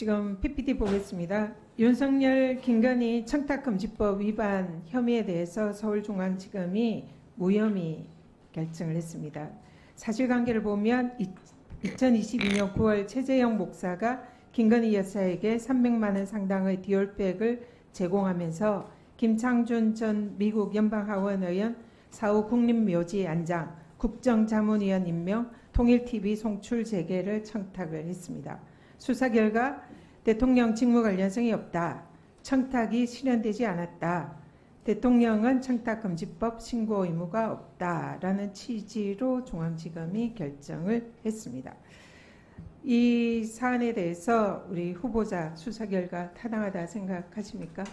지금 PPT 보겠습니다. 윤석열, 김건희 청탁금지법 위반 혐의에 대해서 서울중앙지검이 무혐의 결정을 했습니다. 사실관계를 보면 2022년 9월 최재형 목사가 김건희 여사에게 300만 원 상당의 디올백을 제공하면서 김창준 전 미국 연방하원 의원 사후 국립묘지 안장, 국정자문위원 임명, 통일TV 송출 재개를 청탁을 했습니다. 수사 결과 대통령 직무 관련성이 없다. 청탁이 실현되지 않았다. 대통령은 청탁금지법 신고 의무가 없다라는 취지로 중앙지검이 결정을 했습니다. 이 사안에 대해서 우리 후보자 수사 결과 타당하다 생각하십니까?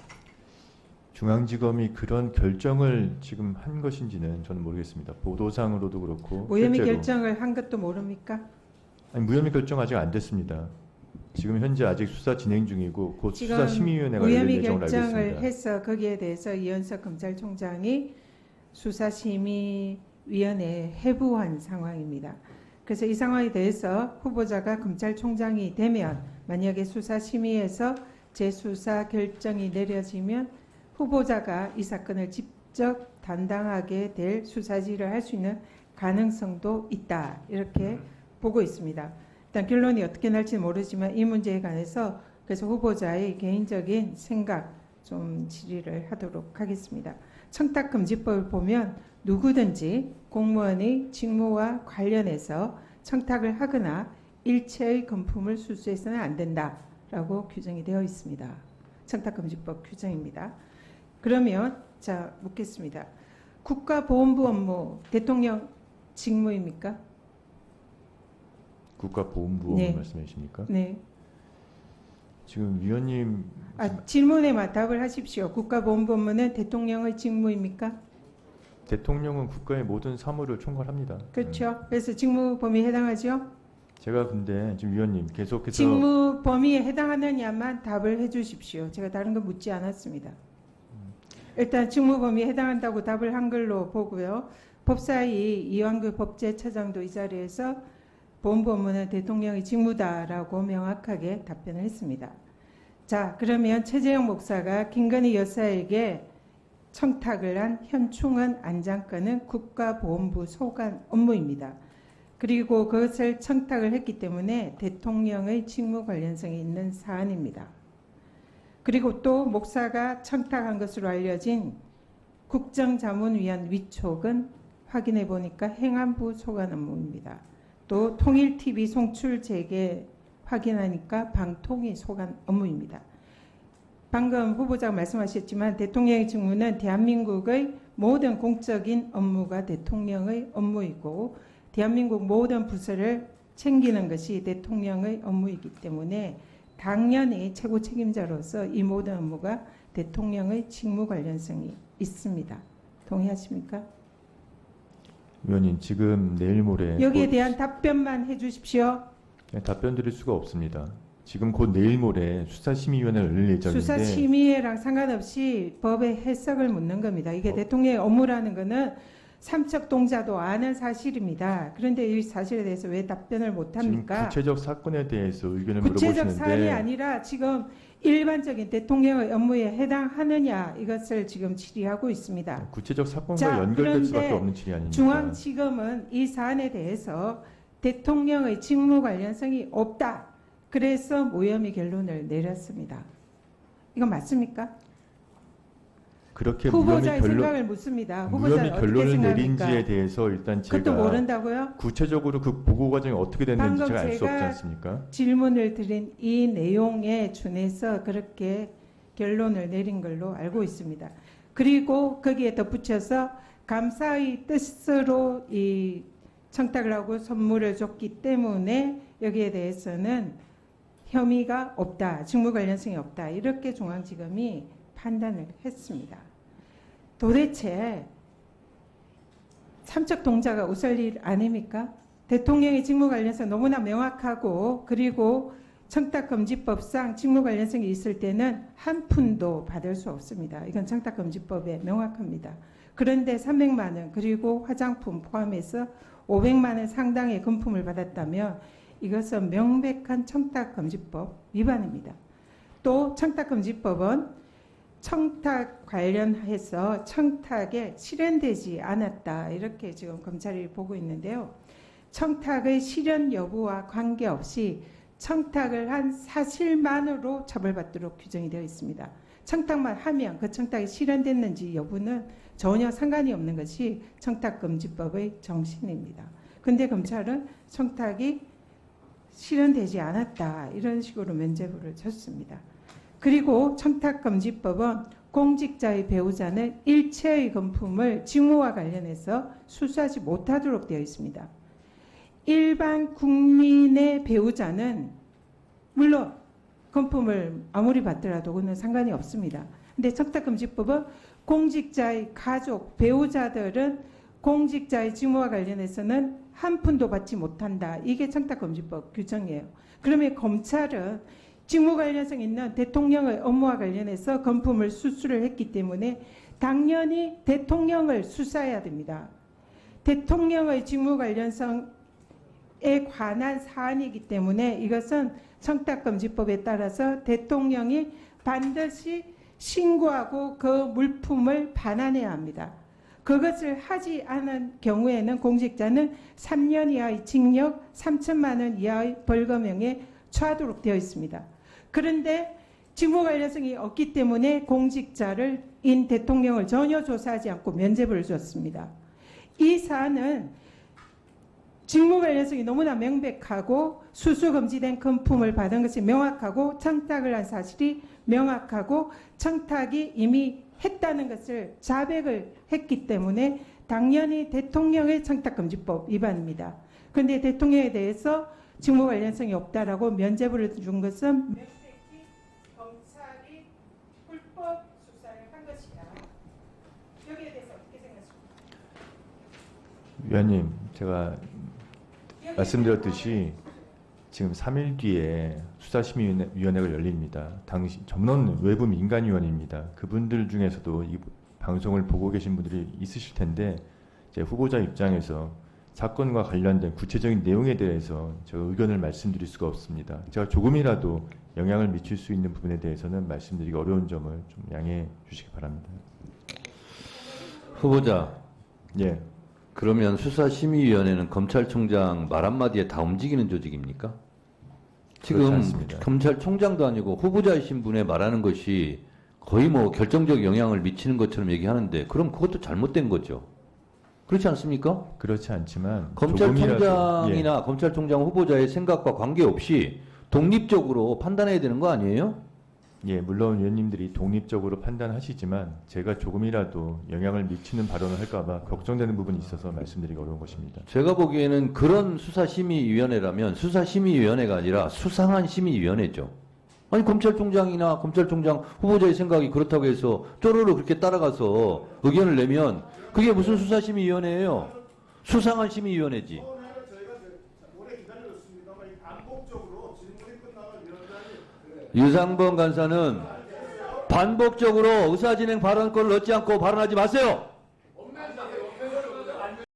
중앙지검이 그런 결정을 지금 한 것인지는 저는 모르겠습니다. 보도상으로도 그렇고 무혐의 실제로. 결정을 한 것도 모릅니까? 아니, 무혐의 결정 아직 안 됐습니다. 지금 현재 아직 수사 진행 중이고 곧 지금 수사심의위원회가 열릴 무혐의 예정으로 알고 결정을 있습니다. 해서 거기에 대해서 이현석 검찰총장이 수사심의위원회에 해부한 상황입니다. 그래서 이 상황에 대해서 후보자가 검찰총장이 되면 만약에 수사심의에서 재수사 결정이 내려지면 후보자가 이 사건을 직접 담당하게 될 수사지를 할 수 있는 가능성도 있다. 이렇게 보고 있습니다. 일단 결론이 어떻게 날지는 모르지만 이 문제에 관해서 그래서 후보자의 개인적인 생각 좀 질의를 하도록 하겠습니다. 청탁금지법을 보면 누구든지 공무원의 직무와 관련해서 청탁을 하거나 일체의 금품을 수수해서는 안 된다라고 규정이 되어 있습니다. 청탁금지법 규정입니다. 그러면 자 묻겠습니다. 국가보훈부 업무 대통령 직무입니까? 국가보훈부 네. 말씀해 주십니까? 네. 지금 위원님 질문에만 답을 하십시오. 국가보훈부 업무는 대통령의 직무입니까? 대통령은 국가의 모든 사무를 총괄합니다. 그렇죠. 그래서 직무 범위에 해당하죠? 제가 근데 지금 위원님 계속해서 직무 범위에 해당하느냐만 답을 해주십시오. 제가 다른 거 묻지 않았습니다. 일단 직무 범위에 해당한다고 답을 한 걸로 보고요. 법사위 이완규 법제처장도 이 자리에서 보훈부 업무는 대통령의 직무다라고 명확하게 답변을 했습니다. 자, 그러면 최재형 목사가 김건희 여사에게 청탁을 한 현충원 안장권은 국가보훈부 소관 업무입니다. 그리고 그것을 청탁을 했기 때문에 대통령의 직무 관련성이 있는 사안입니다. 그리고 또 목사가 청탁한 것으로 알려진 국정자문위원 위촉은 확인해 보니까 행안부 소관 업무입니다. 또 통일TV 송출 재개 확인하니까 방통위 소관 업무입니다. 방금 후보자가 말씀하셨지만 대통령의 직무는 대한민국의 모든 공적인 업무가 대통령의 업무이고 대한민국 모든 부서를 챙기는 것이 대통령의 업무이기 때문에 당연히 최고 책임자로서 이 모든 업무가 대통령의 직무 관련성이 있습니다. 동의하십니까? 위원님 지금 내일 모레 여기에 곧 대한 답변만 해주십시오. 답변 드릴 수가 없습니다. 지금 곧 내일 모레 수사심의위원회를 열릴 예정인데 수사심의회랑 상관없이 법의 해석을 묻는 겁니다. 이게 대통령의 업무라는 거는 삼척동자도 아는 사실입니다. 그런데 이 사실에 대해서 왜 답변을 못합니까? 지금 구체적 사건에 대해서 의견을 구체적 물어보시는데 사안이 아니라 지금 일반적인 대통령의 업무에 해당하느냐 이것을 지금 질의하고 있습니다. 구체적 사건과 자, 연결될 수밖에 그런데 없는 질의 아닙니까? 중앙지검은 이 사안에 대해서 대통령의 직무 관련성이 없다. 그래서 무혐의 결론을 내렸습니다. 이거 맞습니까? 그렇게 후보자의 생각을 묻습니다. 후보자는 무혐의 어떻게 결론을 생각합니까? 내린지에 대해서 일단 그것도 제가 모른다고요? 구체적으로 그 보고 과정이 어떻게 됐는지 방금 제가 알 수 없지 제가 않습니까? 질문을 드린 이 내용에 준해서 그렇게 결론을 내린 걸로 알고 있습니다. 그리고 거기에 덧붙여서 감사의 뜻으로 이 청탁을 하고 선물을 줬기 때문에 여기에 대해서는 혐의가 없다, 직무 관련성이 없다 이렇게 중앙지검이 판단을 했습니다. 도대체 삼척동자가 웃을 일 아닙니까? 대통령의 직무 관련성 너무나 명확하고 그리고 청탁금지법상 직무 관련성이 있을 때는 한 푼도 받을 수 없습니다. 이건 청탁금지법에 명확합니다. 그런데 300만 원 그리고 화장품 포함해서 500만 원 상당의 금품을 받았다면 이것은 명백한 청탁금지법 위반입니다. 또 청탁금지법은 청탁 관련해서 청탁에 실현되지 않았다 이렇게 지금 검찰이 보고 있는데요. 청탁의 실현 여부와 관계없이 청탁을 한 사실만으로 처벌받도록 규정이 되어 있습니다. 청탁만 하면 그 청탁이 실현됐는지 여부는 전혀 상관이 없는 것이 청탁금지법의 정신입니다. 근데 검찰은 청탁이 실현되지 않았다 이런 식으로 면죄부를 줬습니다. 그리고 청탁금지법은 공직자의 배우자는 일체의 금품을 직무와 관련해서 수수하지 못하도록 되어 있습니다. 일반 국민의 배우자는 물론 금품을 아무리 받더라도 그는 상관이 없습니다. 근데 청탁금지법은 공직자의 가족, 배우자들은 공직자의 직무와 관련해서는 한 푼도 받지 못한다. 이게 청탁금지법 규정이에요. 그러면 검찰은 직무 관련성 있는 대통령의 업무와 관련해서 금품을 수수를 했기 때문에 당연히 대통령을 수사해야 됩니다. 대통령의 직무 관련성에 관한 사안이기 때문에 이것은 청탁금지법에 따라서 대통령이 반드시 신고하고 그 물품을 반환해야 합니다. 그것을 하지 않은 경우에는 공직자는 3년 이하의 징역 3천만 원 이하의 벌금형에 처하도록 되어 있습니다. 그런데 직무 관련성이 없기 때문에 공직자를 인 대통령을 전혀 조사하지 않고 면죄부를 줬습니다. 이 사안은 직무 관련성이 너무나 명백하고 수수금지된 금품을 받은 것이 명확하고 청탁을 한 사실이 명확하고 청탁이 이미 했다는 것을 자백을 했기 때문에 당연히 대통령의 청탁금지법 위반입니다. 그런데 대통령에 대해서 직무 관련성이 없다라고 면죄부를 준 것은 명백히 검찰이 불법 수사를 한 것이다. 여기에 대해서 어떻게 생각하십니까? 위원님, 제가 말씀드렸듯이 지금 3일 뒤에 수사심의위원회가 열립니다. 당시 전원 외부 민간위원입니다. 그분들 중에서도 이 방송을 보고 계신 분들이 있으실 텐데 제 후보자 입장에서 사건과 관련된 구체적인 내용에 대해서 제가 의견을 말씀드릴 수가 없습니다. 제가 조금이라도 영향을 미칠 수 있는 부분에 대해서는 말씀드리기 어려운 점을 좀 양해해 주시기 바랍니다. 후보자, 예, 그러면 수사심의위원회는 검찰총장 말 한마디에 다 움직이는 조직입니까? 그렇지 지금 않습니다. 검찰총장도 아니고 후보자이신 분의 말하는 것이 거의 뭐 결정적 영향을 미치는 것처럼 얘기하는데 그럼 그것도 잘못된 거죠. 그렇지 않습니까? 그렇지 않지만 검찰총장이나 조금이라도, 검찰총장 후보자의 생각과 관계없이 독립적으로 판단해야 되는 거 아니에요? 예, 물론 위원님들이 독립적으로 판단하시지만 제가 조금이라도 영향을 미치는 발언을 할까봐 걱정되는 부분이 있어서 말씀드리기 어려운 것입니다. 제가 보기에는 그런 수사심의위원회라면 수사심의위원회가 아니라 수상한 심의위원회죠. 아니 검찰총장이나 검찰총장 후보자의 생각이 그렇다고 해서 쪼르르 그렇게 따라가서 의견을 내면 그게 무슨 수사심의위원회예요? 수상한 심의위원회지. 유상범 간사는 반복적으로 의사진행 발언권을 얻지 않고 발언하지 마세요.